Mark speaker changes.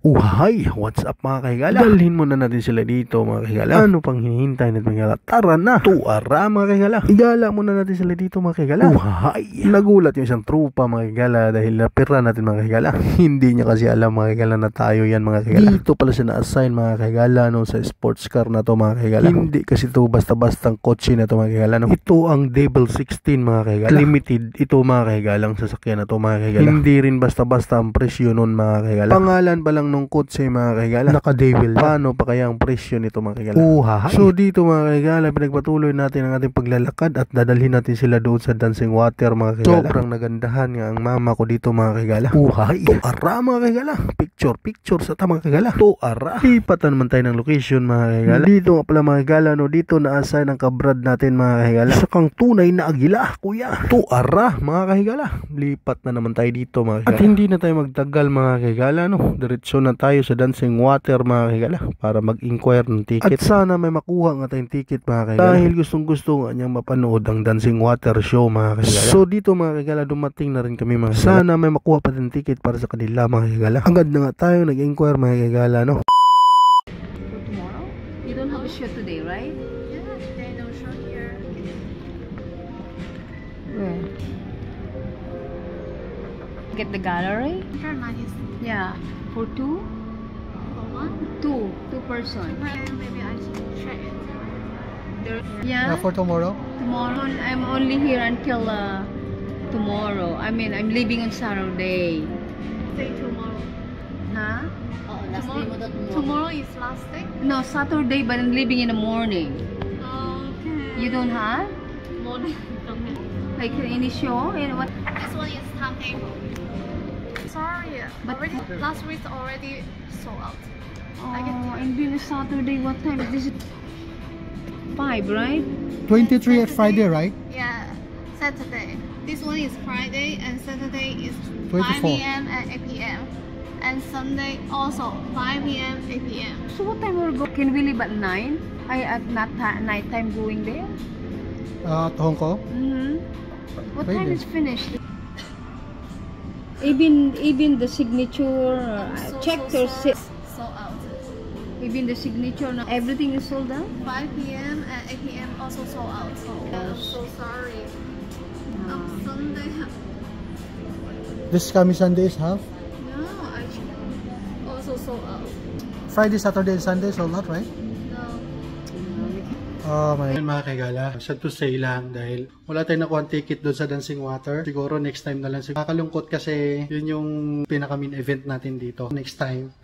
Speaker 1: Hi! What's up mga kahigala? Dalhin muna natin sila dito mga kahigala. Ano pang hinihintay natin mga kahigala? Tara na! Tuara mga kahigala. Igala muna natin sila dito mga kahigala. Hi! Nagulat yung isang trupa mga kahigala dahil napira natin mga kahigala. Hindi niya kasi alam mga kahigala na tayo yan mga kahigala. Dito pala siya na-assign mga kahigala no, sa sports car na to mga kahigala. Hindi kasi to basta-bastang kotse na to mga kahigala. No? Ito ang Devil 16 mga kahigala. Limited ito mga kahigalang sasakyan na to mga kahigala. Hindi rin basta-basta ang presyo nun mga kahigala. Pangalan pa lang nung kotse mga kahigala, naka-devil. Paano pa kaya ang presyo nito mga kahigala? So dito mga kahigala, pinagpatuloy natin ang ating paglalakad at dadalhin natin sila doon sa dancing water mga kahigala. Sobrang nagandahan nga ang mama ko dito mga kahigala. Tuara mga kahigala. Picture sa mga kahigala. Tuara. Lipatan naman tayo ng location mga kahigala. Dito nga pala mga kahigala, no, dito na-assign ang kabrad natin mga kahigala. Sa kang tunay na agila, kuya. Tuara mga kahigala. Lipat na naman tayo dito mga kahigala. At hindi na tayo magtagal mga kahigala, no. Diretso na tayo sa dancing water mga kahigala para mag-inquire ng ticket. At sana may makuha nga tayong ticket mga kahigala. Dahil gustong gusto nga niyang mapanood ang dancing water show mga kahigala. So dito mga kahigala, dumating na rin kami mga kahigala. Sana may makuha pa tayong ticket para sa kanila mga kahigala. Agad na nga tayo nag-inquire mga kahigala, no.
Speaker 2: For tomorrow? You don't have a show today, right?
Speaker 3: Yeah, today no show here.
Speaker 2: Where? Get the gallery?
Speaker 3: Here, nice.
Speaker 2: Yeah. For two?
Speaker 3: For one?
Speaker 2: Two person.
Speaker 3: Maybe I should check it.
Speaker 2: Yeah?
Speaker 4: For tomorrow?
Speaker 2: Tomorrow, I'm only here until tomorrow. I mean, I'm leaving on Saturday.
Speaker 3: Say tomorrow.
Speaker 2: Huh?
Speaker 3: Tomorrow is last day?
Speaker 2: No, Saturday, but I'm leaving in the morning.
Speaker 3: Okay.
Speaker 2: You don't have?
Speaker 3: Morning. Okay.
Speaker 2: Like any show? And what?
Speaker 3: This one is timetable. Sorry,
Speaker 2: But-
Speaker 3: already last week already sold out.
Speaker 2: Oh, and then Saturday, what time? This is 5, right?
Speaker 4: 23 at Friday, right?
Speaker 3: Yeah, Saturday. This one is Friday and Saturday is 5
Speaker 4: 24.
Speaker 3: p.m. and 8 p.m. And Sunday also 5 p.m. 8 p.m.
Speaker 2: So what time we're going? Can we leave at 9? At night time going there?
Speaker 4: To Hong Kong?
Speaker 2: What
Speaker 4: Pwede.
Speaker 2: time is finished? Even the signature checker
Speaker 3: Sold out.
Speaker 2: even the signature everything is sold out.
Speaker 3: 5 p.m. and 8 p.m. also sold out. I'm so sorry. Sunday.
Speaker 4: This coming Sunday is half?
Speaker 3: No, actually also sold out.
Speaker 4: Friday, Saturday, and Sunday sold out, right?
Speaker 3: No.
Speaker 4: Oh my.
Speaker 1: Mga kahigala, sad to say lang dahil wala tayong nakuha ticket doon sa dancing water. Siguro next time na lang. Nakakalungkot kasi yun yung pinaka main event natin dito. Next time.